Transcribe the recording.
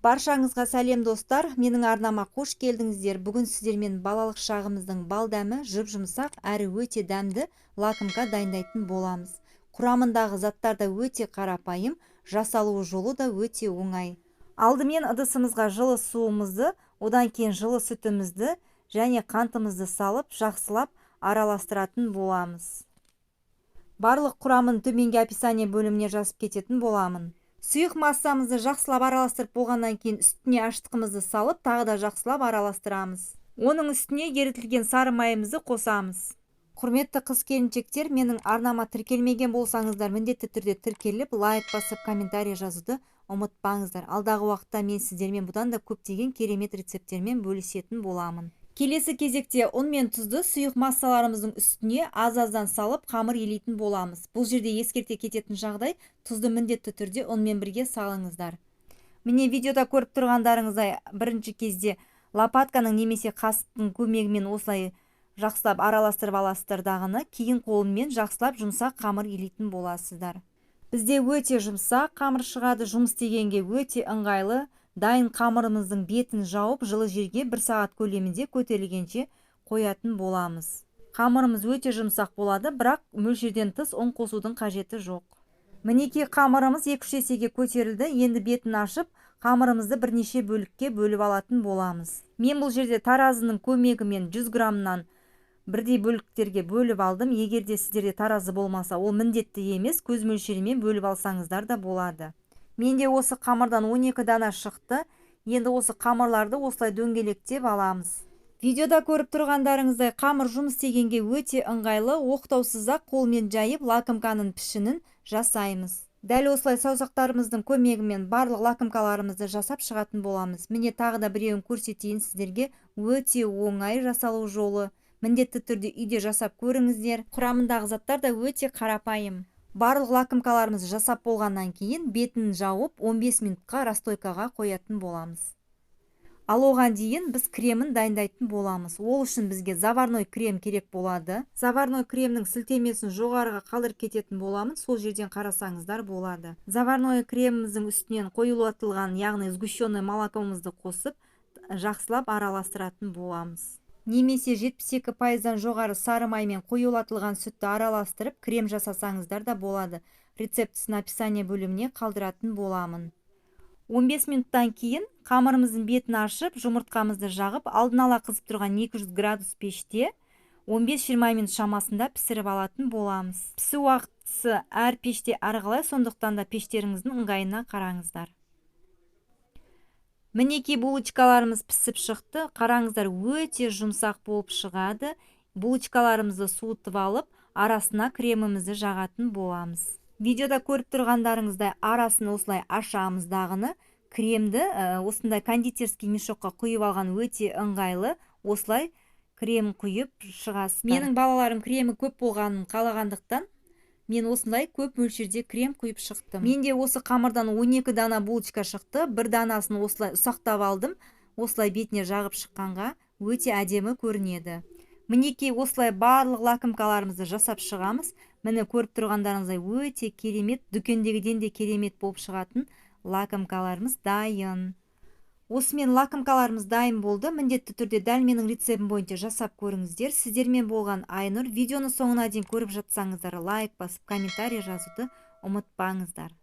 Баршаңызға сәлем достар, менің арнама қош келдіңіздер. Бүгін сіздермен балалық шағымыздың бал дәмі жұп-жұмсақ әрі өте дәмді лакомка дайындайтын боламыз. Құрамындағы заттар да өте қарапайым, жасалу жолы да өте оңай. Алдымен ыдысымызға жылы суымызды, одан кейін жылы сүтімізді және қантымызды салып, жақсылап араластыратын боламыз. Барлық құрамын төменгі описание бөліміне жазып кететін боламын. Сұйық массамызды жақсылап араластырып болғаннан кейін үстіне аштығымызды салып, тағы да жақсылап араластырамыз. Оның үстіне ерітілген сары майымызды қосамыз. Құрметті қыз-келіншектер, менің арнама тіркелмеген болсаңыздар, міндетті түрде тіркеліп, лайк басып, комментарий жазуды ұмытпаңыздар. Алдағы уақытта мен сіздермен бұдан да көптеген керемет рецепттермен бөлісетін боламын. Келесі кезекте ұн мен тұзды сұйық массаларымыздың үстіне аз-аздан салып қамыр елейтін боламыз. Бұл жерде ескерте кететін жағдай, тұзды міндетті түрде ұнмен бірге салыңыздар. Міне видеода көріп тұрғандарыңыздай бірінші кезде лопатканың немесе қасықтың көмегімен осылай жақсылап араластырып аласыздар дағыны, кейін қолмен жақсылап жұмсақ қамыр елейтін боласыздар. Бізде өте жұмсақ қамыр шығады, жұмыс істегенге өте ыңғайлы. Дайын қамырымыздың бетін жауып, жылы жерге 1 сағат көлемінде көтерілгенше қоятын боламыз. Қамырымыз өте жұмсақ болады, бірақ мөлшерден тыс ұн қосудың қажеті жоқ. Мінекей қамырымыз 2-3 есеге көтерілді. Енді бетін ашып, қамырымызды бірнеше бөлікке бөліп алатын боламыз. Мен бұл жерде таразының көмегімен 100 граммнан бірдей бөліктерге бөліп алдым. Егерде сіздерде таразы болмаса, ол міндетті емес, көз мөлшерімен бөліп алсаңыздар да болады. Менде осы қамырдан 12 дана шықты. Енді осы қамырларды осылай дөңгелектеп аламыз. Видеода көріп тұрғандарыңыздай қамыр жұмыс істегенге өте ыңғайлы, оқтаусыз-ақ қолмен жайып лакомканың пішінін жасаймыз. Дәл осылай саусақтарымыздың көмегімен барлық лакомкаларымызды жасап шығатын боламыз. Міне тағы да біреуін көрсетейін сіздерге. Өте оңай жасалу жолы. Міндетті түрде үйде жасап көріңіздер. Құрамындағы заттар да өте қарапайым. Барлық лакомкаларымызды жасап болғаннан кейін бетін жауып 15 минутқа расстойкаға қоятын боламыз. Ал оған дейін біз кремін дайындайтын боламыз. Ол үшін бізге заварной крем керек болады. Заварной кремнің сілтемесін жоғарыға қалдырып кететін боламыз. Сол жерден қарасаңыздар болады. Заварной креміміздің үстінен қоюлатылған, яғни сгущенный молокомызды қосып, жақсылап араластыратын боламыз. Немесе 72%-дан жоғары сары маймен қоюлатылған сүтті араластырып, крем жасасаңыздар да болады. Рецептісін описание бөліміне қалдыратын боламын. 15 минуттан кейін қамырымыздың бетін ашып, жұмыртқамызды жағып, алдын ала қызып тұрған 200 градус пеште 15-20 минут шамасында пісіріп алатын боламыз. Пісу уақытысы әр пеште әрқалай, сондықтан да пештеріңіздің ыңғайына қараңыздар. Мінекей булочкаларымыз пісіп шықты. Қараңыздар, өте жұмсақ болып шығады. Булочкаларымызды суытып алып, арасына кремімізді жағатын боламыз. Видеода көріп тұрғандарыңыздай арасын осылай ашамыз дағыны. Кремді осындай кондитерский мешокқа құйып алған өте ыңғайлы. Осылай крем құйып шығасыздар. Менің балаларым кремі көп болғанын қалағандықтан мен осындай көп мөлшерде крем құйып шықтым. Менде осы қамырдан 12 дана булочка шықты. Бір данасын осылай ұсақтап алдым. Осылай бетіне жағып шыққанға өте әдемі көрінеді. Мінекей осылай барлық лакомкаларымызды жасап шығамыз. Міне көріп тұрғандарыңыздай өте керемет, дүкендегіден де керемет болып шығатын лакомкаларымыз дайын. Осымен лакомкаларымыз дайын болды. Міндетті түрде дәл менің рецептім бойынша жасап көріңіздер. Сіздермен болған Айнұр. Видеоны соңына дейін көріп жатсаңыздар, лайк басып, комментарий жазуды ұмытпаңыздар.